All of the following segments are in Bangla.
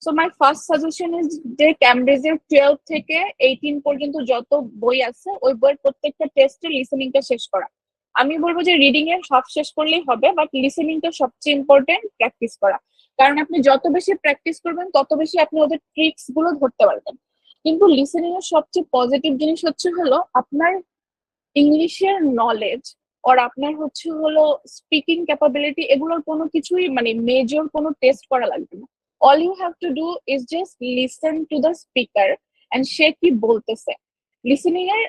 So my first suggestion is যে ক্যামব্রিজের 12 থেকে 18 পর্যন্ত যত বই আছে ওই বইয়ের প্রত্যেকটা টেস্টে লিসেনিংটা শেষ করা। আমি বলবো যে রিডিং এর হাফ শেষ করলেই হবে, বাট লিসেনিংটা সবচেয়ে ইম্পর্টেন্ট প্র্যাকটিস করা। কারণ আপনি যত বেশি প্র্যাকটিস করবেন তত বেশি আপনি ওদের ট্রিক্স গুলো ধরতে পারবেন। কিন্তু লিসেনিং এর সবচেয়ে পজিটিভ জিনিস হচ্ছে হলো আপনার ইংলিশের নলেজ আর আপনার হচ্ছে হলো স্পিকিং ক্যাপাবিলিটি, এগুলোর কোনো কিছুই মানে মেজর কোনো টেস্ট করা লাগবে না। All you have to do is just listen to the speaker and সে কি বলতেছে। লিসেনিং এর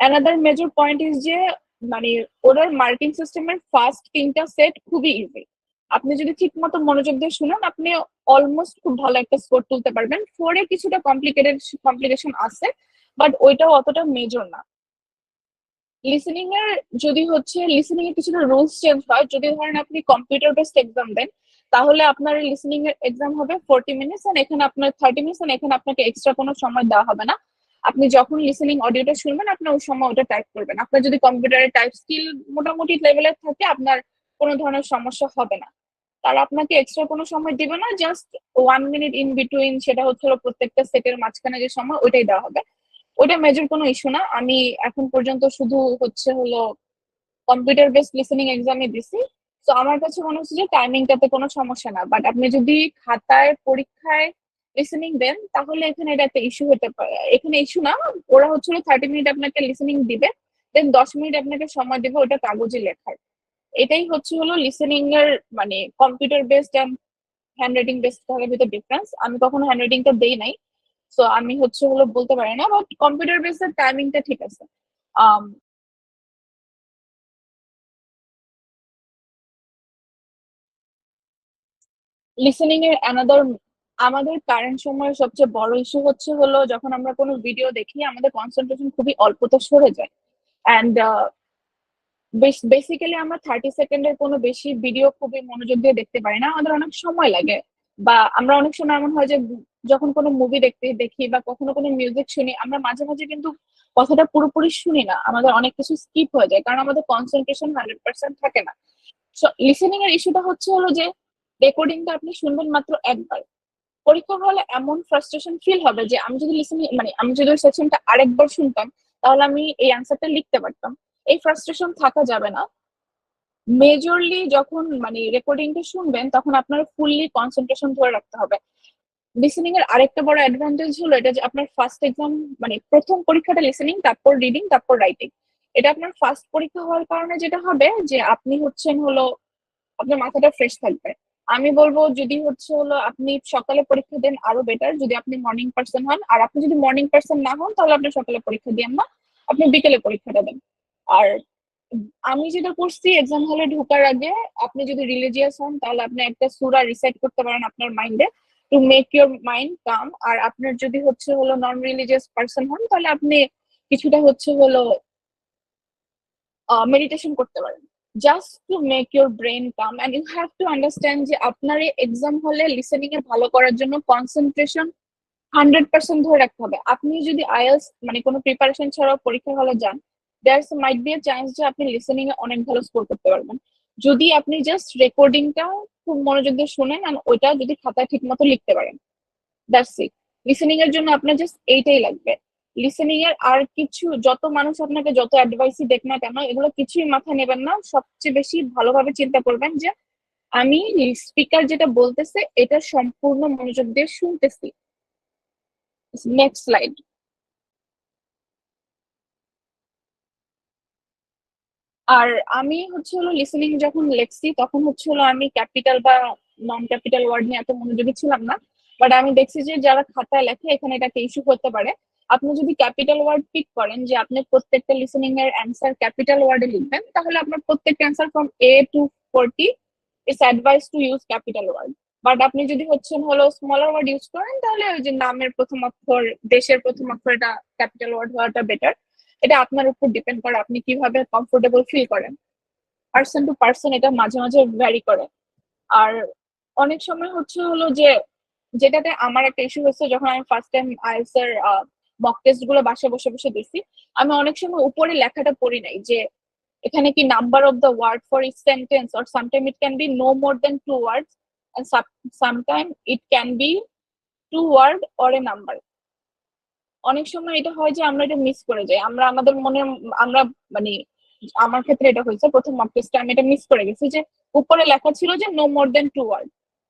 অ্যানাদার মেজর পয়েন্ট ইজ যে মানে ওদের মার্কিং সিস্টেমের ফার্স্ট 3টা সেট খুবই ইজি। আপনি যদি ঠিক মতো মনোযোগ দিয়ে শুনেন আপনি অলমোস্ট খুব ভালো একটা স্কোর তুলতে পারবেন। 4-এ কিছুটা কমপ্লিকেশন আছে, বাট ওইটাও অতটা মেজর না। লিসেনিং এর যদি হচ্ছে লিসেনিং এর কিছুটা রুলস চেঞ্জ হয়, যদি ধরেন আপনি কম্পিউটার বেসড এক্সাম দেন তাহলে আপনার লিসেনিং এর এক্সাম হবে 40 মিনিটস, এন্ড এখানে আপনার 30 মিনিটস, এন্ড এখানে আপনাকে এক্সট্রা কোনো সময় দেওয়া হবে না। আপনি যখন লিসেনিং অডিওটা শুনবেন আপনি ওই সময় ওটা টাইপ করবেন। আপনার যদি কম্পিউটারের টাইপ স্কিল মোটামুটি লেভেলের থাকে আপনার কোনো ধরনের সমস্যা হবে না। তারা আপনাকে এক্সট্রা কোনো সময় দিবে না, জাস্ট 1 মিনিট ইন বিটুইন, সেটা হচ্ছে প্রত্যেকটা সেটের মাঝখানে যে সময় ওইটাই দেওয়া হবে। ওটা মেজর কোনো ইস্যু না। আমি এখন পর্যন্ত শুধু হচ্ছে হলো কম্পিউটার বেসড লিসেনিং এক্সামে দিছি, তো আমার কাছে মনে হচ্ছে যে টাইমিংটাতে কোনো সমস্যা না। বাট আপনি যদি খাতায় পরীক্ষায় লিসেনিং দেন তাহলে এখানে এটা একটা ইস্যু হতে পারে। এখানে ইস্যু না, ওরা হচ্ছে 30 মিনিট আপনাকে লিসেনিং দিবে, দেন 10 মিনিট আপনাকে সময় দেবে ওটা কাগজে লেখার। এটাই হচ্ছে হলো লিসেনিং এর মানে computer based and handwriting based তার ভিতরে ডিফারেন্স। আমি কখনো হ্যান্ড রাইটিংটা দেই নাই, সো আমি হচ্ছে হলো বলতে পারি না, বাট কম্পিউটার বেসড টাইমিংটা ঠিক আছে। লিসেনিং এর অ্যানাদার আমাদের কারেন্ট সময়ের সবচেয়ে বড় ইস্যু হচ্ছে হলো যখন আমরা কোনো ভিডিও দেখি আমাদের কনসেন্ট্রেশন খুবই অল্পতে সরে যায়। অ্যান্ড বেসিক্যালি আমরা 30 সেকেন্ডের কোনো বেশি ভিডিও খুবই মনোযোগ দিয়ে দেখতে পারি না, আমাদের অনেক সময় লাগে। বা আমরা অনেক সময় এমন হয় যে যখন কোনো মুভি দেখতে দেখি বা কখনো কোনো মিউজিক শুনি আমরা মাঝে মাঝে কিন্তু কথাটা পুরোপুরি শুনি না, আমাদের অনেক কিছু স্কিপ হয়ে যায় কারণ আমাদের কনসেন্ট্রেশন 100% থাকে না। লিসেনিং এর ইস্যুটা হচ্ছে হলো যে রেকর্ডিংটা আপনি শুনবেন মাত্র একবার। পরীক্ষা হলে এমন ফ্রাস্ট্রেশন ফিল হবে যে আমি যদি লিসেনিং মানে আমি যদি ওই সেকশনটা আরেকবার শুনতাম তাহলে আমি এই অ্যান্সারটা লিখতে পারতাম। এই ফ্রাস্ট্রেশন থাকা যাবে না। মেজরলি যখন মানে রেকর্ডিংটা শুনবেন তখন আপনার ফুললি কনসেন্ট্রেশন ধরে রাখতে হবে। লিসেনিং এর আরেকটা বড় অ্যাডভান্টেজ হলো এটা যে আপনার ফার্স্ট এক্সাম মানে প্রথম পরীক্ষাটা লিসেনিং, তারপর রিডিং, তারপর রাইটিং। এটা আপনার ফার্স্ট পরীক্ষা হওয়ার কারণে যেটা হবে যে আপনি হচ্ছেন হলো আপনার মাথাটা ফ্রেশ থাকবে। আমি বলবো যদি হচ্ছে হলো আপনি সকালে পরীক্ষা দেন আরো বেটার, যদি আপনি মর্নিং পার্সন হন। আর আপনি যদি মর্নিং পার্সন না হন তাহলে আপনি সকালে পরীক্ষা দিন না, আপনি বিকেলে পরীক্ষাটা দেন। আর আমি যেটা করছি এক্সাম হলে ঢোকার আগে আপনি যদি রিলিজিয়াস হন তাহলে আপনি একটা সূরা রিসাইট করতে পারেন আপনার মাইন্ডে টু মেক ইউর মাইন্ড কাম। আর আপনার যদি হচ্ছে হলো নন রিলিজিয়াস পার্সন হন তাহলে আপনি কিছুটা হচ্ছে হলো মেডিটেশন করতে পারেন, just to make your brain calm. And you have to understand যে আপনার এই এক্সাম হলে লিসেনিং এ ভালো করার জন্য কনসেন্ট্রেশন 100% ধরে রাখতে হবে। আপনি যদি আইএলস মানে কোনো প্রিপারেশন ছাড়াও পরীক্ষা হলে যান, দেয়ার মাইট বি এ চান্স যে আপনি লিসেনিং এ অনেক ভালো স্কোর করতে পারবেন যদি আপনি জাস্ট রেকর্ডিংটা খুব মনোযোগ দিয়ে শুনেন আর ওইটা যদি খাতায় ঠিক মতো লিখতে পারেন। That's it. লিসেনিং এর জন্য আপনার জাস্ট এইটাই লাগবে। লিসেনিং এর আর কিছু যত মানুষ আপনাকে যত অ্যাডভাইসই দেখ না কেন এগুলো কিছুই মাথায় নেবেন না। সবচেয়ে বেশি ভালোভাবে চিন্তা করবেন যে আমি স্পিকার যেটা বলতেছে এটা সম্পূর্ণ মনোযোগ দিয়ে শুনতেছি। Next slide. আর আমি হচ্ছে হলো লিসেনিং যখন লেখছি তখন হচ্ছে হলো আমি ক্যাপিটাল বা নন ক্যাপিটাল ওয়ার্ড নিয়ে এত মনোযোগী ছিলাম না। বাট আমি দেখছি যে যারা খাতায় লেখে এখানে এটা ইস্যু হতে পারে। আপনি যদি ক্যাপিটাল ওয়ার্ড পিক করেন যে আপনি প্রত্যেকটা লিসেনিং এর অ্যান্সার ক্যাপিটাল ওয়ার্ডে লিখবেন তাহলে আপনার প্রত্যেকটা answer from A to 40 it's advice to use capital word. But আপনি যদি হচ্ছেন হলো স্মলার ওয়ার্ড ইউজ করেন তাহলে ওই যে নামের প্রথম অক্ষর, দেশের প্রথম অক্ষর, এটা ক্যাপিটাল ওয়ার্ড হওয়াটা বেটার। এটা আপনার উপর ডিপেন্ড করে আপনি কিভাবে কমফোর্টেবল ফিল করেন। পার্সন টু পার্সন এটা মাঝে মাঝে ভ্যারি করে। আর অনেক সময় হচ্ছে হলো যে যেটাতে আমার একটা ইস্যু হচ্ছে যখন আমি ফার্স্ট টাইম আইএলটিএস এর মক টেস্ট গুলো বাসায় বসে বসে দিছি, আমি অনেক সময় উপরে লেখাটা পড়ি নাই যে এখানে কি number of the word for each sentence or sometime it can be no more than 2 words. and sometimes it can be 2 word or a number. অনেক সময় এটা হয় যে আমরা এটা মিস করে যাই, আমরা আমাদের মনে আমরা মানে আমার ক্ষেত্রে এটা হয়েছে, প্রথম মক টেস্টে আমি এটা মিস করে গেছি যে উপরে লেখা ছিল যে no more than 2 word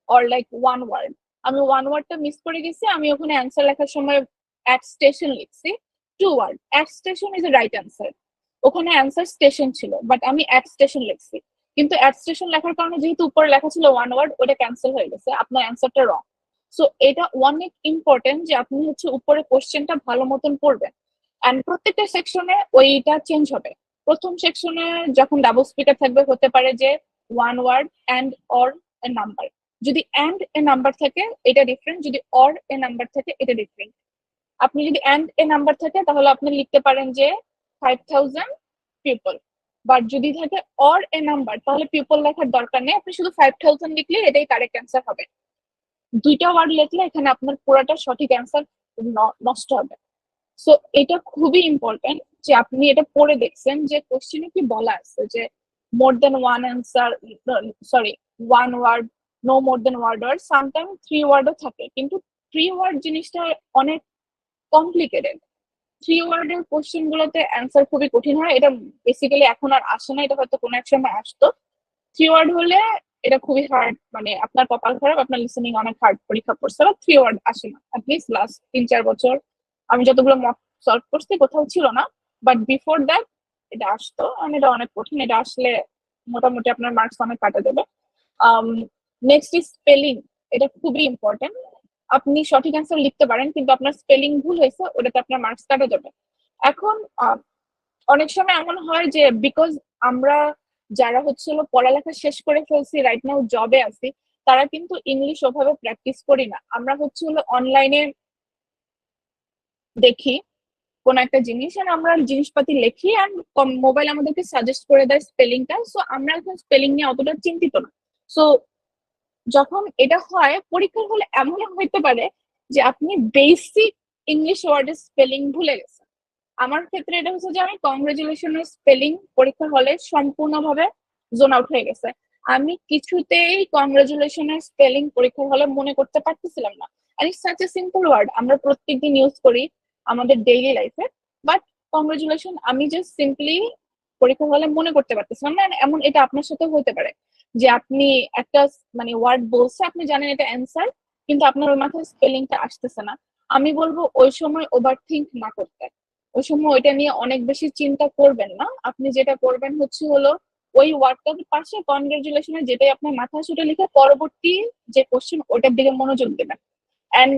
or like 1 word. আমি 1 ওয়ার্ডটা মিস করে গেছি, আমি ওখানে অ্যান্সার লেখার সময় অ্যাট স্টেশন লিখছি 2 word. At station is a right answer, ওখানে অ্যান্সার স্টেশন ছিল, বাট আমি অ্যাট স্টেশন লিখছি। কিন্তু অ্যাট স্টেশন লেখার কারণে যেহেতু উপরে লেখা ছিল 1 ওয়ার্ড, ওটা ক্যান্সেল হয়ে গেছে, আপনার অ্যান্সারটা রং। সো এটা অনেক ইম্পর্টেন্ট যে আপনি হচ্ছে উপরে কোশ্চেনটা ভালো মতন পড়বেন। এন্ড প্রত্যেকটা সেকশনে ওইটা চেঞ্জ হবে। প্রথম সেকশনে যখন ডাবল স্পিকার থাকবে, হতে পারে যে 1 word and or a number. যদি অ্যান্ড এ নাম্বার থাকে এটা ডিফারেন্ট, যদি অর এ নাম্বার থাকে এটা ডিফারেন্ট। আপনি যদি অ্যান্ড এ নাম্বার থাকে তাহলে আপনি লিখতে পারেন যে 5000 পিপল, বাট যদি থাকে অর এ নাম্বার তাহলে পিপল লেখার দরকার নেই, আপনি শুধু 5000 লিখলে এটাই কারেক্ট অ্যান্সার হবে। দুইটা ওয়ার্ড লিখলে এখানে আপনার পুরোটা সঠিক অ্যান্সার নষ্ট হবে। সো এটা খুবই ইম্পর্টেন্ট যে আপনি এটা পড়ে দেখছেন যে কোশ্চেনে কি বলা আছে যে more than one answer, sorry 1 word, no more than word, word sometime 3 ওয়ার্ডও থাকে, কিন্তু 3 ওয়ার্ড জিনিসটা অনেক কমপ্লিকেটেড। 3 ওয়ার্ডের কোশ্চেন গুলোতে অ্যান্সার খুবই কঠিন হয়, এটা বেসিক্যালি এখন আর আসে না, এটা হয়তো কোনো এক সময় আসতো। 3 ওয়ার্ড হলে এটা খুবই হার্ড, মানে আপনার কপাল খারাপ, আপনার লিসেনিং অনেক হার্ড পরীক্ষা পড়ছে, বা 3 ওয়ার্ড আসে না। অ্যাটলিস্ট লাস্ট 3-4 বছর আমি যতগুলো মক সলভ করছি কোথাও ছিল না, বাট বিফোর দ্যাট এটা আসতো। আমি এটা অনেক কঠিন, এটা আসলে মোটামুটি আপনার মার্কস অনেক কাটা দেবে। নেক্সট ইজ স্পেলিং, এটা খুবই ইম্পর্টেন্ট। আপনি সঠিক অ্যান্সার লিখতে পারেন কিন্তু আপনার স্পেলিং ভুল হয়েছে, ওটাতে আপনার মার্কস কাটা যাবে। এখন অনেক সময় এমন হয় যে বিকজ আমরা যারা হচ্ছে পড়ালেখা শেষ করে ফেলছি, রাইট নাও জবে আছি, তারা কিন্তু ইংলিশ ওভাবে প্র্যাকটিস করি না। আমরা হচ্ছে অনলাইনে দেখি কোন একটা জিনিস আর আমরা জিনিসপাতি লিখি, আর মোবাইল আমাদেরকে সাজেস্ট করে দেয় স্পেলিংটা, সো আমরা এখন স্পেলিং নিয়ে অতটা চিন্তিত না। সো যখন এটা হয় পরীক্ষার হলে এমন হইতে পারে যে আপনি বেসিক ইংলিশ ওয়ার্ডের স্পেলিং ভুলে গেছেন। আমার ক্ষেত্রে এটা হচ্ছে যে আমি কংগ্রেচুলেশনের স্পেলিং পরীক্ষার হলে সম্পূর্ণভাবে জোন আউট হয়ে গেছে। আমি কিছুতেই কংগ্রেচুলেশনের স্পেলিং পরীক্ষার হলে মনে করতে পারতেছিলাম না। আর it's such a simple word, আমরা প্রত্যেকদিন ইউজ করি আমাদের ডেইলি লাইফে, বাট কংগ্রেচুলেশন আমি জাস্ট সিম্পলি পরীক্ষার হলে মনে করতে পারতেছিলাম না। এমন এটা আপনার সাথে হতে পারে যে আপনি একটা মানে ওয়ার্ড বলছে, আপনি জানেন এটা অ্যান্সার, কিন্তু আপনার ওই মাথায় স্পেলিংটা আসতেছে না। আমি বলবো ওই সময় ওভার থিঙ্ক না করতে, ওই সময় ওইটা নিয়ে অনেক বেশি চিন্তা করবেন না। আপনি যেটা করবেন হচ্ছে ওই ওয়ার্ডটার পাশে কনগ্রাচুলেশন যেটাই আপনার মাথায় সেটা লিখে পরবর্তী যে কোশ্চেন ওটার দিকে মনোযোগ দেবেন। এন্ড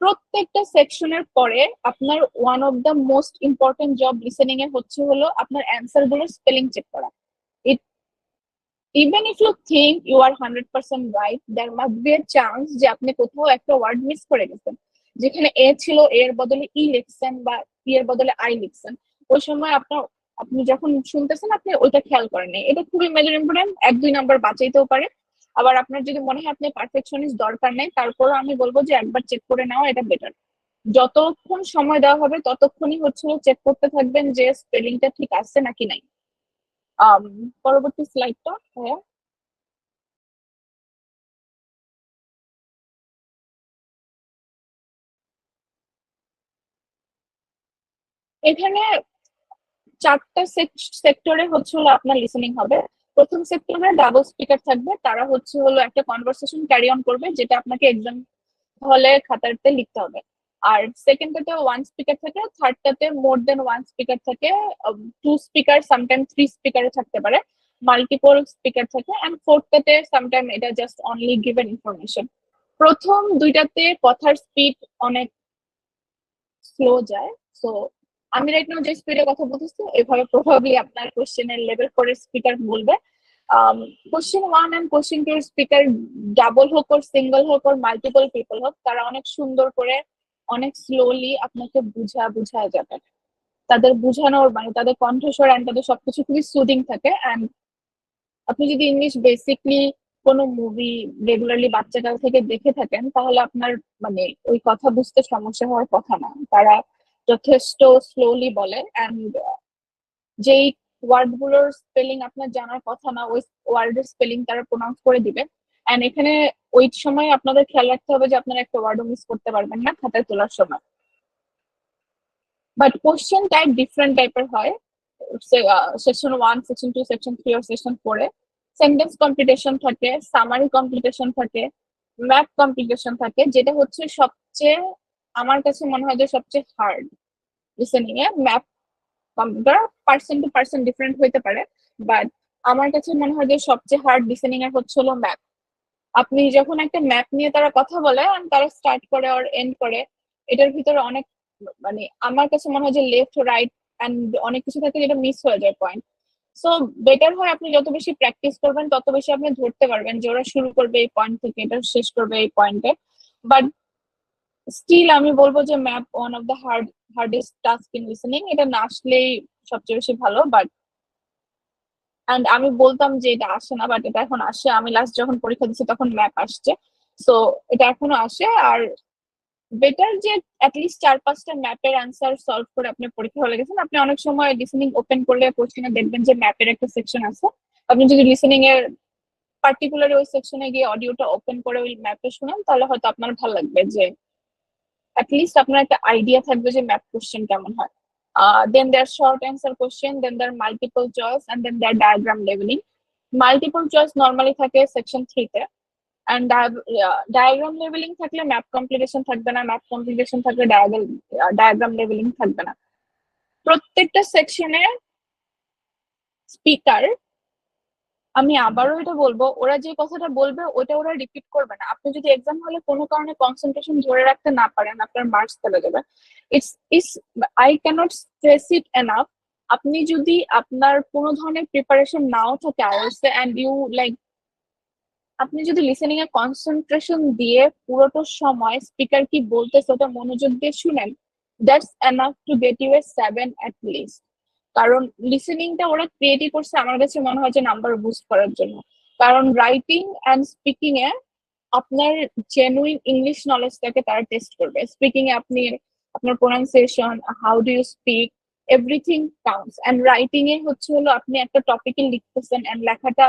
প্রত্যেকটা সেকশনের পরে আপনার one of the most important job listening এ হচ্ছে আপনার অ্যান্সার গুলোর স্পেলিং চেক করা। Even if you think you are 100% right, there must be a chance যে আপনি কোথাও একটা ওয়ার্ড মিস করে গেছেন, যেখানে এ ছিল এর বদলে ই লিখছেন বা ই এর বদলে আই লিখছেন। ওই সময় আপনি যখন শুনতেছেন আপনি ওইটা খেয়াল করেন নাই, এটা খুবই মেজর ইম্পর্টেন্ট, 1-2 নাম্বার বাঁচাইতেও পারে। আবার আপনার যদি মনে হয় আপনি পারফেকশনিস্ট দরকার নেই, তারপরও আমি বলবো যে একবার চেক করে নেওয়া এটা বেটার। যতক্ষণ সময় দেওয়া হবে ততক্ষণই হচ্ছে চেক করতে থাকবেন যে স্পেলিংটা ঠিক আছে নাকি নাই। পরবর্তী স্লাইডটা হ্যাঁ। এখানে 4টা সেক্টরে হচ্ছে আপনার লিসেনিং হবে। প্রথম সেক্টরে ডাবল স্পিকার থাকবে, তারা হচ্ছে একটা কনভারসেশন ক্যারি অন করবে, যেটা আপনাকে এক্সাম হলে খাতাতে লিখতে হবে। আর সেকেন্ডটাতে 1 স্পিকার থাকে, থার্ডটাতে মোর দেন 1 স্পিকার থাকে, 2 স্পিকার সামটাইম 3 স্পিকারও থাকতে পারে, মাল্টিপল স্পিকার থাকে। এন্ড ফোর্থটাতে সামটাইম এটা জাস্ট অনলি গিভেন ইনফরমেশন। প্রথম দুইটাতে কথার স্পিড অনেক স্লো যায়। সো আমি রাইট নাও যে স্পিডে কথা বলতেছি এভাবে প্রবাবলি আপনার কোশ্চেনের লেভেল 4 স্পিকার বলবে। Question 1 and question 2 speaker double হোক আর সিঙ্গেল হোক আর মাল্টিপল পিপল হোক, তারা অনেক সুন্দর করে অনেক স্লোলি আপনাকে বুঝা যাবে। তাদের বুঝানোর মানে তাদের কণ্ঠস্বর এন্ড তাদের সবকিছু খুবই সুদিং থাকে। এন্ড আপনি যদি ইংলিশ বেসিকলি কোনো মুভি রেগুলারলি বাচ্চাকাল থেকে দেখে থাকেন তাহলে আপনার মানে ওই কথা বুঝতে সমস্যা হওয়ার কথা না। তারা যথেষ্ট স্লোলি বলে এন্ড যেই ওয়ার্ড গুলোর স্পেলিং আপনার জানার কথা না ওই ওয়ার্ডের স্পেলিং তারা প্রোনাউন্স করে দিবে। এন্ড এখানে ওই সময় আপনাদের খেয়াল রাখতে হবে যে আপনারা একটা ওয়ার্ডও মিস করতে পারবেন না খাতায় তোলার সময়। বাট কোশ্চেন টাইপ ডিফারেন্ট টাইপের হয়, সেকশন 1, সেকশন 2, সেকশন 3 আর সেকশন 4 এ সেন্টেন্স কমপ্লিটেশন থাকে, সামারি কমপ্লিটেশন থাকে, ম্যাপ কমপ্লিটেশন থাকে, যেটা হচ্ছে সবচেয়ে আমার কাছে মনে হয় যে সবচেয়ে hard listening A. Map computer person to person different হইতে পারে, বাট আমার কাছে মনে হয় যে সবচেয়ে হার্ড লিসেনিং এর হচ্ছে হলো ম্যাপ। আপনি যখন একটা ম্যাপ নিয়ে তারা কথা বলে আর তারা স্টার্ট করে আর এন্ড করে, এটার ভিতরে অনেক মানে আমার কাছে মনে হয় যে লেফট রাইট এন্ড অনেক কিছু থাকে যেটা মিস হয়ে যায় পয়েন্ট। সো বেটার হয় আপনি যত বেশি প্র্যাকটিস করবেন তত বেশি আপনি ধরতে পারবেন যে ওরা শুরু করবে এই পয়েন্ট থেকে, এটা শেষ করবে এই পয়েন্টে। বাট স্টিল আমি বলবো যে map one of the hardest task in listening. এটা না আসলেই সবচেয়ে বেশি ভালো। বাট এন্ড আমি বলতাম যে এটা আসে না, বাট এটা এখন আসে। আমি লাস্ট যখন পরীক্ষা দিচ্ছি তখন ম্যাপ আসছে, সো এটা এখনো আসে। আর বেটার যে অ্যাটলিস্ট 4-5টা ম্যাপের অ্যান্সার সলভ করে আপনি পরীক্ষা হলে গেছেন। আপনি অনেক সময় লিসেনিং ওপেন করলে কোশ্চেনে দেখবেন যে ম্যাপের একটা সেকশন আছে। আপনি যদি লিসেনিং এর পার্টিকুলার ওই সেকশনে গিয়ে অডিওটা ওপেন করে ওই ম্যাপে শুনেন, তাহলে হয়তো আপনার ভালো লাগবে যে অ্যাটলিস্ট আপনার একটা আইডিয়া থাকবে যে ম্যাপ কোশ্চেন কেমন হয়। Then there are short answer question, then there are multiple choice, and then there are diagram leveling. Multiple choice normally থাকে section 3 তে, and diagram leveling থাকলে ম্যাপ কমপ্লিটেশন থাকবে না, ম্যাপ কমপ্লিটেশন থাকলে diagram leveling থাকবে না। প্রত্যেকটা সেকশনে স্পিকার, আমি আবারও এটা বলবো, ওরা যে কথাটা বলবে ওটা ওরা রিপিট করবে না। আপনি যদি এক্সাম হলে কোনো কারণে কনসেন্ট্রেশন ধরে রাখতে না পারেন, আপনার মার্কস চলে যাবে। It's is I can't stress it enough. আপনি যদি আপনার কোনো ধরনের প্রিপারেশন নাও থাকে আইএলটিএস এন্ড ইউ লাইক, আপনি যদি লিসেনিং এ কনসেন্ট্রেশন দিয়ে পুরোটা সময় স্পিকার কি বলতেছে ওটা মনোযোগ দিয়ে শুনেন, that's enough to get you a 7 at least. কারণ লিসেনিংটা ওরা ক্রিয়েটই করছে আমার কাছে মনে হয় যে নাম্বার বুস্ট করার জন্য। কারণ রাইটিং এন্ড স্পিকিং এ আপনার জেনুইন ইংলিশ নলেজটাকে তারা টেস্ট করবে। স্পিকিং এ আপনি আপনার pronunciation, how do you speak, everything counts. And writing এ হচ্ছে হলো আপনি একটা টপিকে লিখতেছেন এন্ড লেখাটা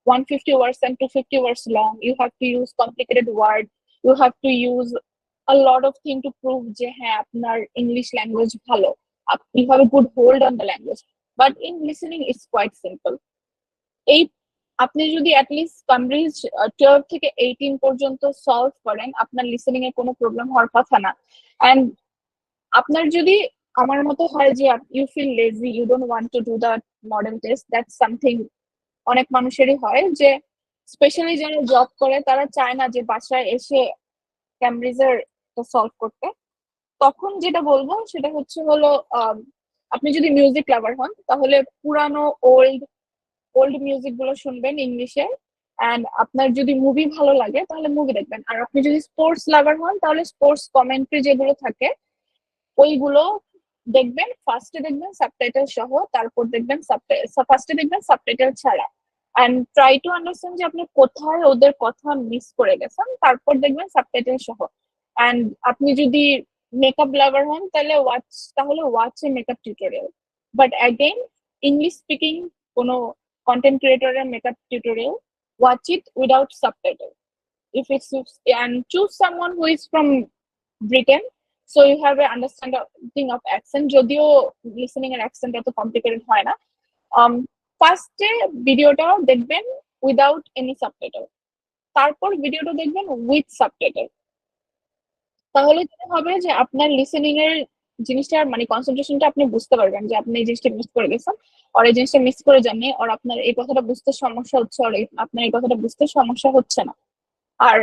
150 words and 250 words long. You have to use complicated word. You have to use a lot of things to prove যে হ্যাঁ আপনার ইংলিশ ল্যাঙ্গুয়েজ ভালো। You have a good hold on the language. But in listening, it's quite simple. এই আপনি যদি অ্যাটলিস্ট কামব্রিজ 12 থেকে 18 পর্যন্ত সলভ করেন, আপনার লিসেনিং এ কোনো প্রবলেম হওয়ার কথা না। এন্ড আপনার যদি আমার মতো হয় যে you feel lazy, you don't want to do the model test, that's something অনেক মানুষেরই হয়, যে স্পেশালি যারা জব করে তারা চায় না যে বাসায় এসে ক্যামব্রিজের সলভ করতে। তখন যেটা বলবো সেটা হচ্ছে হলো আপনি যদি মিউজিক লাভার হন তাহলে পুরানো ওল্ড ওল্ড মিউজিক গুলো শুনবেন ইংলিশে। অ্যান্ড আপনার যদি মুভি ভালো লাগে তাহলে মুভি দেখবেন। আর আপনি যদি স্পোর্টস লাভার হন তাহলে স্পোর্টস কমেন্ট্রি যেগুলো থাকে ওইগুলো দেখবেন। ফার্স্টে দেখবেন সাবটাইটেল সহ, তারপর দেখবেন ফার্স্টে দেখবেন সাবটাইটেল ছাড়া। অ্যান্ড ট্রাই টু আন্ডারস্ট্যান্ড যে আপনি কোথায় ওদের কথা মিস করে গেছেন, তারপর দেখবেন সাবটাইটেল সহ। অ্যান্ড আপনি যদি মেকআপ লাভার হন তাহলে watch a makeup tutorial. But again English speaking কোনো কন্টেন্ট ক্রিয়েটরের makeup tutorial, watch it without subtitle if it's, and choose someone who is from Britain, so you have a understanding of accent. যদিও লিসেনিং এর অ্যাকসেন্ট এত কমপ্লিকেটেড হয় না। ফার্স্টে ভিডিওটা দেখবেন উইদাউট এনি সাবটাইটেল, তারপর ভিডিওটা দেখবেন উইথ সাবটাইটেল। তাহলে যেটা হবে যে আপনার লিসেনিং এর জিনিসটা মানে কনসেন্ট্রেশনটা আপনি বুঝতে পারবেন যে আপনি এই জিনিসটা মিস করে গেছেন, আর এই জিনিসটা মিস করে যাননি, আর আপনার এই কথাটা বুঝতে সমস্যা হচ্ছে, আর আপনার এই কথাটা বুঝতে সমস্যা হচ্ছে না। আর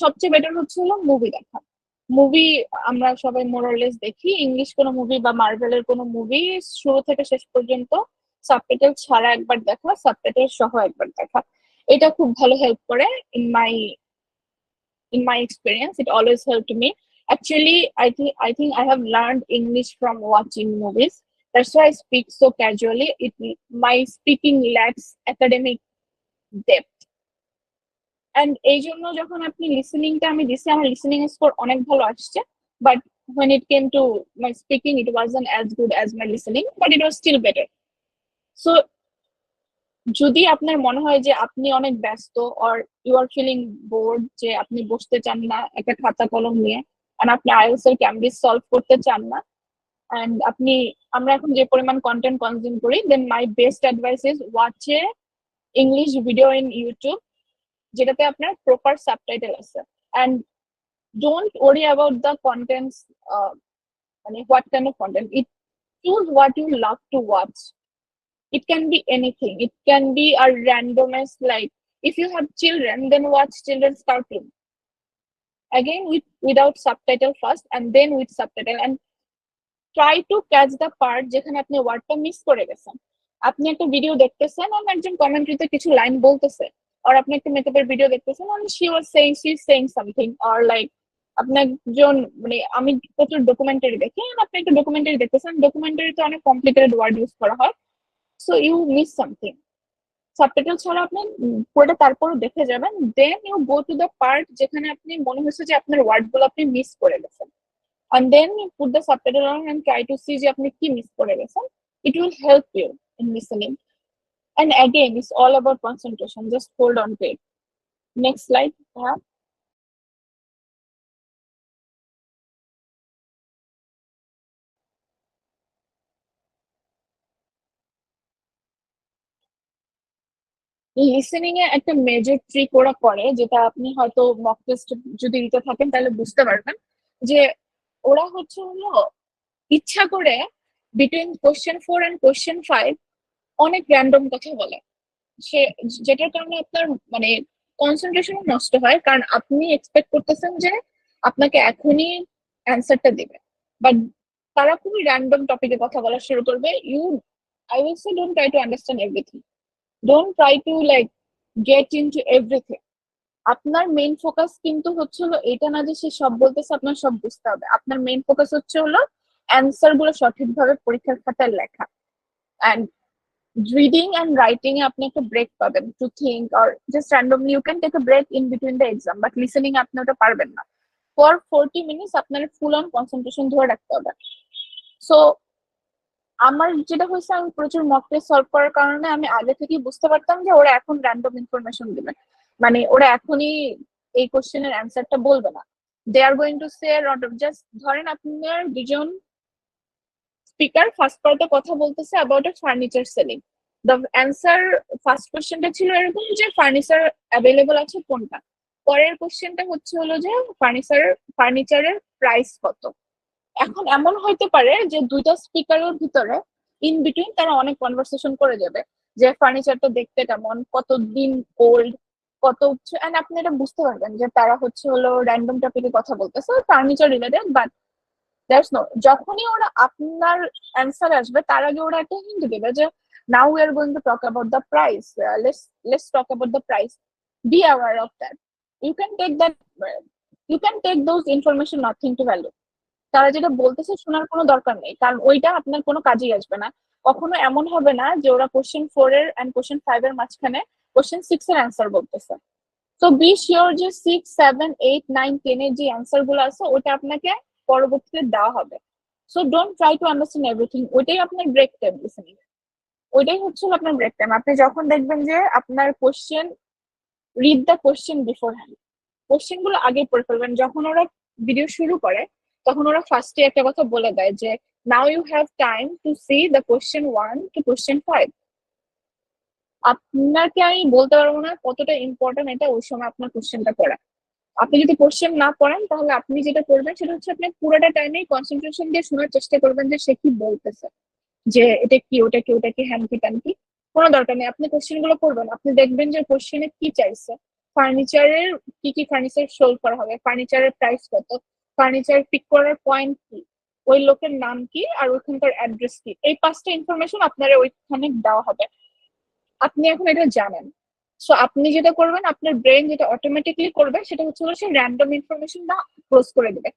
সবচেয়ে বেটার হচ্ছে হলো মুভি দেখা। মুভি আমরা সবাই মোরলেস দেখি, ইংলিশ কোনো মুভি বা মার্ভেলের কোনো মুভি শুরু থেকে শেষ পর্যন্ত সাবটাইটেল ছাড়া একবার দেখা, সাবটাইটেল সহ একবার দেখা, এটা খুব ভালো হেল্প করে। in my experience, it always helped me. Actually, I think I have learned English from watching movies. That's why I speak so casually. My speaking lacks academic depth. And এই জন্য যখন আপনি লিসেনিংটা আমি দিছি, আমার লিসেনিং স্কোর অনেক ভালো আসছে, but when it came to my speaking, it wasn't as good as my listening, but it was still better. So যদি আপনার মনে হয় যে আপনি অনেক ব্যস্ত or you are feeling bored, যে আপনি বসতে চান না একটা খাতা কলম নিয়ে, আর আপনি আইএলটিএস এর ক্যামব্রিজ সলভ করতে চান না, এন্ড আপনি, আমরা এখন যে পরিমাণ কন্টেন্ট কনজিউম করি, then my best advice is watch a English video in YouTube যেটাতে আপনার প্রপার সাবটাইটেল আছে। And don't worry about the contents, মানে what kind of content it, choose what you love to watch. It can be anything. It can be a randomness, like if you have children, then watch children's cartoon. Again, without subtitle first, and then with subtitle, and try to catch the part যেখানে আপনি ওয়ার্ডটা মিস করে গেছেন। আপনি একটা ভিডিও দেখতেছেন আর একজন কমেন্ট্রিতে কিছু লাইন বলতেছে, আর আপনি একটা মেকআপের ভিডিও দেখতেছেন আর শি ইজ সেইং সামথিং, আর লাইক আপনি একজন, মানে আমি প্রচুর ডকুমেন্টারি দেখি, আপনি একটা ডকুমেন্টারি দেখতেছেন, ডকুমেন্টারিতে অনেক কমপ্লিকেটেড ওয়ার্ড ইউজ করা হয়, so you miss something. Subtitle ছাড়া আপনি পুরোটা তারপরও দেখে যাবেন, then you go to the part যেখানে আপনি মনে হচ্ছে যে আপনার ওয়ার্ড গুলো আপনি মিস করে গেছেন, and then you put the subtitle on and try to see যে আপনি কি মিস করে গেছেন। It will help you in listening. And again, it's all about concentration. Just hold on to it. Next slide. Yeah. Listening এ একটা মেজর ট্রিক ওরা করে, যেটা আপনি হয়তো মক টেস্ট যদি দিতে থাকেন তাহলে বুঝতে পারবেন, যে ওরা হচ্ছে হলো ইচ্ছা করে বিটুইন কোশ্চেন 4 এন্ড কোশ্চেন 5 অনেক র্যান্ডম কথা বলে, সে যেটার কারণে আপনার মানে কনসেন্ট্রেশন নষ্ট হয়, কারণ আপনি এক্সপেক্ট করতেছেন যে আপনাকে এখনই অ্যান্সারটা দিবে, বাট তারা খুবই র্যান্ডম টপিকে কথা বলা শুরু করবে। I will say don't try to understand everything, don't try to like gate into everything. আপনার মেইন ফোকাস কিন্তু হচ্ছে হলো এটা না যে সে সব বলতেছে আপনার সব বুঝতে হবে, আপনার মেইন ফোকাস হচ্ছে হলো অ্যান্সার গুলো সঠিকভাবে পরীক্ষার খাতায় লেখা। অ্যান্ড reading and writing এ আপনি একটা ব্রেক পাবেন to think, or just randomly you can take a break in between the exam, but listening আপনি ওটা পারবেন না। for 40 minutes আপনার ফুল অন কনসেন্ট্রেশন ধরে রাখতে হবে। সো আমার যেটা হয়েছে, আমি প্রচুর মক টেস্ট সলভ করার কারণে আমি আগে থেকেই বুঝতে পারতাম যে ওরা এখন র্যান্ডম ইনফরমেশন দিবে, মানে ওরা এখনই এই কোশ্চেনের অ্যান্সারটা বলবে না। They are going to say just, ধরেন আপনার দুজন স্পিকার ফার্স্ট পার্টে কথা বলতেছে about a furniture selling, the answer first কোশ্চেনটা ছিল এরকম যে ফার্নিচার অ্যাভেলেবল আছে কোনটা, পরের কোশ্চেনটা হচ্ছে হলো যে ফার্নিচারের প্রাইস কত। এখন এমন হইতে পারে যে দুইটা স্পিকারের ভিতরে ইন বিটুইন তারা অনেক কনভারসেশন করে যাবে, যে ফার্নিচারটা দেখতে কেমন, কতদিন ওল্ড, কত উচ্চ, এন্ড আপনি এটা বুঝতে পারবেন যে তারা হচ্ছে হলো র্যান্ডম টপিকে কথা বলতেছে furniture related, but that's no, যখনই ওরা আপনার অ্যান্সার আসবে তার আগে ওরা একটা হিন্ট দেবে যে now we are going to talk about the price, let's talk about the price, be aware of that, you can take that, you can take those information nothing to value. তারা যেটা বলতেছে শোনার কোনো দরকার নেই, কারণ ওইটা আপনার কোনো কাজেই আসবে না। কখনো এমন হবে না যে ওরা কোশ্চেন 4 এর এন্ড কোশ্চেন 5 এর মাঝখানে কোশ্চেন 6 এর অ্যান্সার বলতেছে। তো বি শিওর যে 6, 7, 8, 9, 10 এর যে অ্যান্সার গুলো আছে ওটা আপনাকে পরবর্তীতে দেওয়া হবে। So don't try to understand everything, ওইটাই আপনার ব্রেক টাইম লিসেনিং, ওইটাই হচ্ছে আপনার ব্রেক টাইম। আপনি যখন দেখবেন যে আপনার question, read the question before hand, question গুলো আগে পড়ে ফেলবেন। যখন ওরা ভিডিও শুরু করে তখন ওরা ফার্স্টে একটা কথা বলে দেয় যে now you have time to see the question 1 to question 5। আপনাকে আমি বলতে পারবো না কতটা ইম্পর্টেন্ট এটা ওই সময় আপনার কোশ্চেনটা পড়া। আপনি যদি কোশ্চেন না পড়েন তাহলে আপনি যেটা করবেন সেটা হচ্ছে আপনি পুরোটা টাইমেই কনসেন্ট্রেশন দিয়ে শোনার চেষ্টা করবেন যে সে কি বলতেছে, যে এটা কি, ওটা কি, ওটা কি, হ্যান কি ত্যান কি। কোনো দরকার নেই, আপনি কোশ্চেন গুলো করবেন, আপনি দেখবেন যে কোশ্চেনে কি চাইছে, ফার্নিচারের কি কি ফার্নিচার সোল্ড করা হবে, ফার্নিচারের প্রাইস কত, ফার্নিচার পিক করার পয়েন্ট কি, ওই লোকের নাম কি, আর ওইখানকার অ্যাড্রেস কি, এই 5টা ইনফরমেশন আপনার ওইখানে দেওয়া হবে। আপনি এখন এটা জানেন, সো আপনি যেটা করবেন, আপনার ব্রেন যেটা অটোমেটিকলি করবে সেটা হচ্ছে সে র্যান্ডম ইনফরমেশন না ক্লোজ করে দেবে।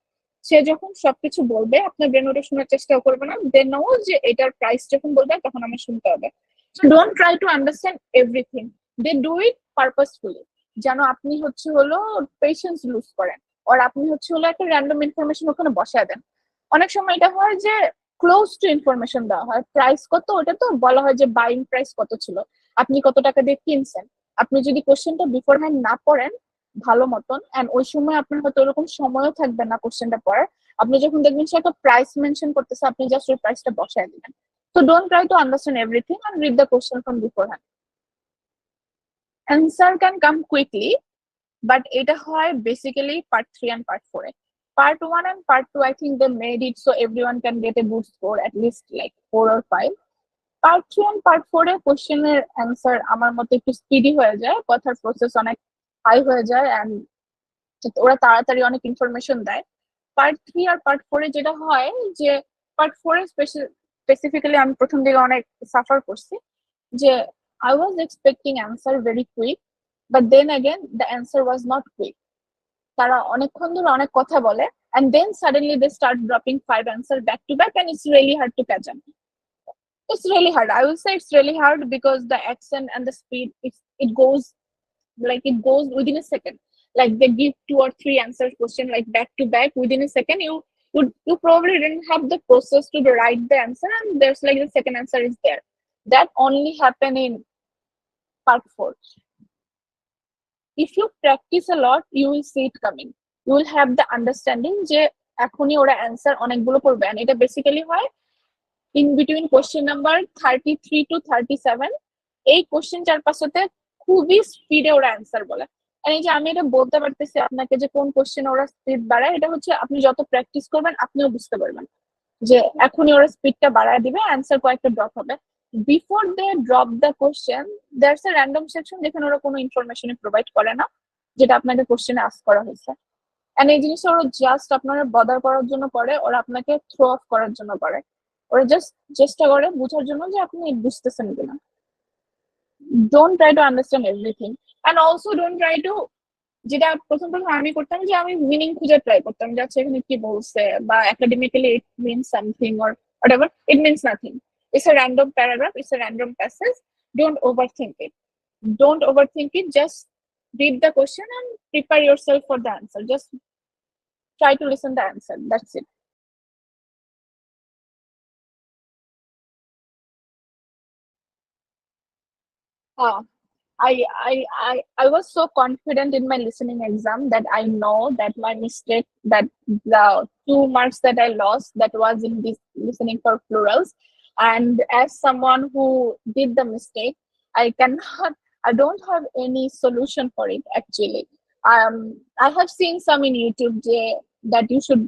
সে যখন সবকিছু বলবে আপনার ব্রেন ওটা শোনার চেষ্টাও করবে না, দেন নো যে এটার প্রাইস যখন বলবে তখন আমার শুনতে হবে। So don't try to understand everything, they do it purposefully, যেন আপনি হচ্ছে হলো পেশেন্স লুজ করেন, আর আপনি হচ্ছে হলো একটা র্যান্ডম ইনফরমেশন ওখানে বসায় দেন। অনেক সময় এটা হয় যে ক্লোজ টু ইনফরমেশন দেওয়া হয়, প্রাইস কত ওটা তো বলা হয় যে বাইং প্রাইস কত ছিল, আপনি কত টাকা দিয়ে কিনছেন। আপনি যদি কোশ্চেনটা বিফোর হ্যান্ড না পড়েন ভালো মতন, এন্ড ওই সময় আপনার হয়তো ওরকম সময়ও থাকবে না কোশ্চেনটা পড়ার, আপনি যখন দেখবেন সে একটা প্রাইস মেনশন করতেছে, আপনি জাস্ট ওই প্রাইসটা বসায় দিবেন। So don't try to understand everything and read the question from beforehand. Answer can come quickly, but এটা হয় basically part 3 and part 4 A. Part 1 and part 2 I think they made it so everyone can get a good score, at least like 4 or 5. Part 3 and part 4 এ কোশ্চেনের অ্যান্সার আমার মতে একটু স্পিডি হয়ে যায়, কথার প্রসেস অনেক হাই হয়ে যায়, এন্ড ওরা তাড়াতাড়ি অনেক ইনফরমেশন দেয়। পার্ট 3 আর পার্ট 4 এ যেটা হয় যে, পার্ট 4 এ স্পেসিফিক্যালি আমি প্রথম দিকে অনেক সাফার করছি, যে I was expecting answer very quick, but then again the answer was not quick. তারা অনেকক্ষণ ধরে অনেক কথা বলে, and then suddenly they start dropping 5 answer back to back, and it's really hard to catch up. It's really hard. I will say it's really hard because the accent and the speed, it goes like it goes within a second. Like they give 2 or 3 answer question like back to back within a second. You probably didn't have the process to write the answer, and there's like the second answer is there. That only happen in part 4. If you practice a lot, you will see it coming. You will have the understanding যে এখনই ওরা অ্যান্সার অনেকগুলো করবে, and এটা বেসিক্যালি হয় in between question number 33 to 37. এই কোশ্চেন 4-5তে খুবই স্পিডে ওরা অ্যান্সার বলে। এই যে আমি এটা বলতে পারতেছি আপনাকে যে কোন কোশ্চেন ওরা স্পিড বাড়ায়, এটা হচ্ছে আপনি যত প্র্যাকটিস করবেন আপনিও বুঝতে পারবেন যে এখনই ওরা স্পিডটা বাড়ায় দিবে, অ্যান্সার কয়েকটা ড্রপ হবে। Before they drop the question that's a random section যেখানে ওরা কোনো ইনফরমেশন প্রোভাইড করে না যেটা আপনাকে কোশ্চেনে আস্ক করা হয়েছে। এন্ড এই জিনিসটা ওরা জাস্ট আপনারা বদার করার জন্য করে, ওরা আপনাকে থ্রো অফ করার জন্য করে, ওরা জাস্ট চেষ্টা করে বোঝার জন্য যে আপনি বুঝতেছেন কিনা। Don't try to understand everything, and also don't try to, যেটা প্রথম প্রথম আমি করতাম যে আমি মিনিং খুঁজে ট্রাই করতাম যে আচ্ছা এখানে কি বলছে, বা academically it means something or whatever, it means nothing. It's a random paragraph, it's a random passage. Don't overthink it. Don't overthink it. Just read the question and prepare yourself for the answer. Just try to listen the answer. That's it. Ah, I was so confident in my listening exam that I know that my mistake, that the 2 marks that I lost, that was in this listening for plurals. And as someone who did the mistake, I cannot, I don't have any solution for it actually. I have seen some in YouTube that you should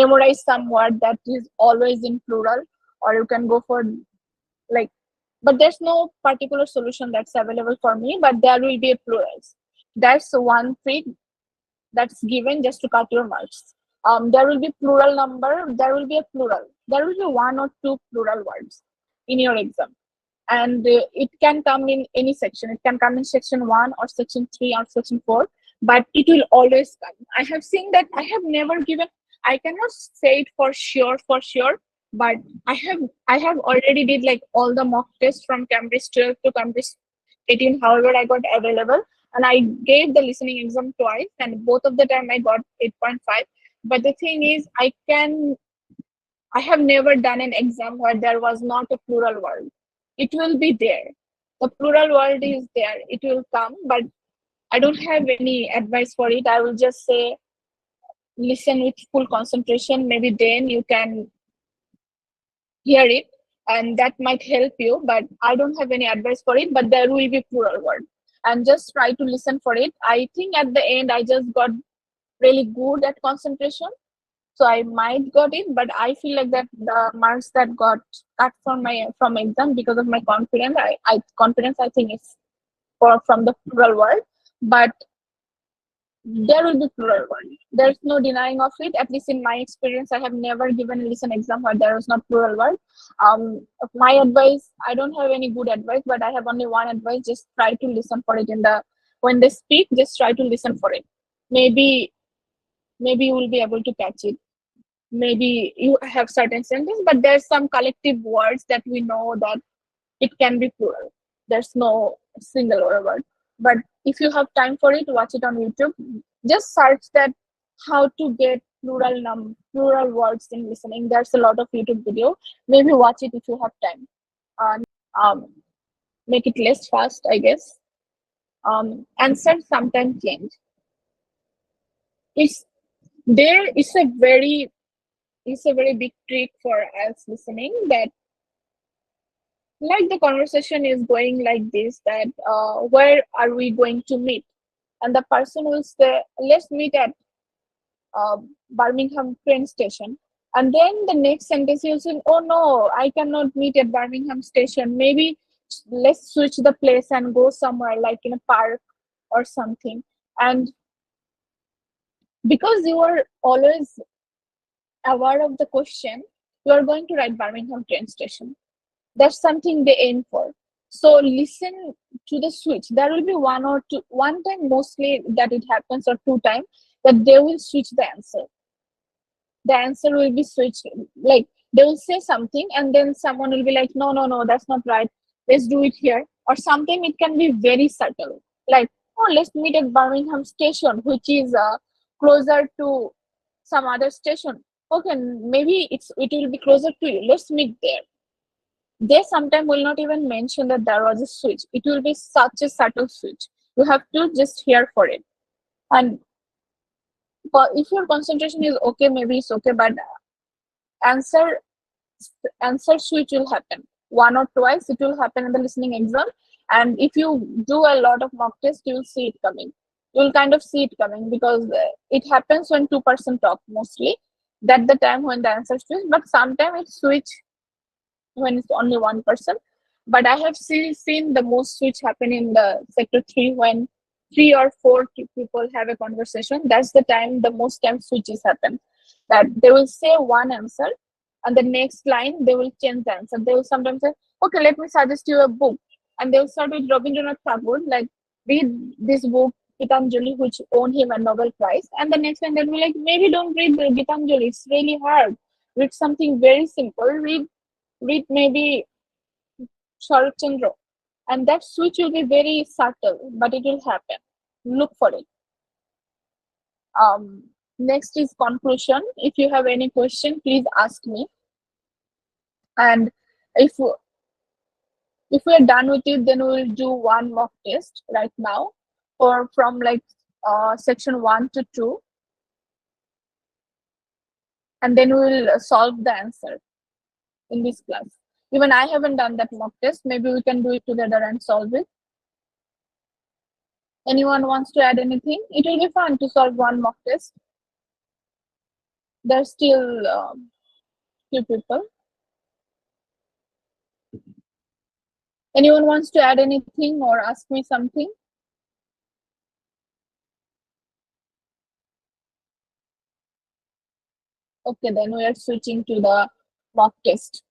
memorize some word that is always in plural, or you can go for like, but there's no particular solution that's available for me, but there will be a plurals. That's one trick that's given just to cut your marks. There will be plural number, there will be a plural, there will be 1 or 2 plural words in your exam, and it can come in any section. It can come in section 1 or section 3 or section 4, but it will always come. I have seen that. I have never given, I cannot say it for sure, but I have already did like all the mock tests from Cambridge 12 to Cambridge 18, however I got available, and I gave the listening exam twice, and both of the time I got 8.5. But the thing is, I have never done an exam where there was not a plural word. It will be there. The plural word is there. It will come, but I don't have any advice for it. I will just say listen with full concentration. Maybe then you can hear it, and that might help you. But I don't have any advice for it. But there will be plural word, and just try to listen for it. I think at the end I just got really good at concentration, so I might got it, but I feel like that the marks that got cut from exam because of my confidence, I think it's from the plural word, but there will be plural word. There's no denying of it. At least in my experience, I have never given a listen exam where there was not plural word. My advice, I don't have any good advice, but I have only one advice: just try to listen for it when they speak. Just try to listen for it. Maybe you will be able to catch it. Maybe you have certain sentences, but there's some collective words that we know that it can be plural. There's no single word. But if you have time for it, watch it on YouTube. Just search that how to get plural words in listening. There's a lot of YouTube video. Maybe watch it if you have time. Um, make it less fast, I guess. Answers sometimes change. It's it's a very big trick for us listening, that like the conversation is going like this, that where are we going to meet, and the person will say let's meet at uh, Birmingham train station. And then the next sentence you'll say, oh no, I cannot meet at Birmingham station. Maybe let's switch the place and go somewhere like in a park or something. And because you are always aware of the question, you are going to write Birmingham train station. That's something they aim for. So listen to the switch. There will be one time mostly that it happens, or two times that they will switch the answer. The answer will be switched. Like they will say something and then someone will be like, no, no, no, that's not right. Let's do it here. Or something it can be very subtle. Like, oh, let's meet at Birmingham station, which is closer to some other station. Okay, maybe it will be closer to you. Let's meet there. They sometimes will not even mention that there was a switch. It will be such a subtle switch. You have to just hear for it. And but if your concentration is okay, maybe it's okay, but answer answer switch will happen one or twice. It will happen in the listening exam, and if you do a lot of mock tests, you'll see it coming. You'll kind of see it coming because it happens when 2% talk mostly. That's the time when the answer switch, but sometimes it switch when it's only 1%. But I have seen the most switch happen in the sector 3 when 3 or 4 people have a conversation. That's the time the most time switches happen. That they will say one answer and the next line they will change the answer. They will sometimes say, okay, let me suggest you a book. And they will start with Rabindranath Tagore, like read this book, Gitanjali, which won him a Nobel Prize. And the next line they'll be like, maybe don't read the Gitanjali, it's really hard. Read something very simple. Read maybe Sharat Chandra. And that switch will be very subtle, but it will happen. Look for it. Next is conclusion. If you have any question, please ask me. And if we are done with it, then we will do one mock test right now, or from like section 1 to 2, and then we will solve the answer in this class. Even I haven't done that mock test. Maybe we can do it together and solve it. Anyone wants to add anything? It will be fun to solve one mock test. There's still few people. Anyone wants to add anything or ask me something? Okay, then we are switching to the mock test.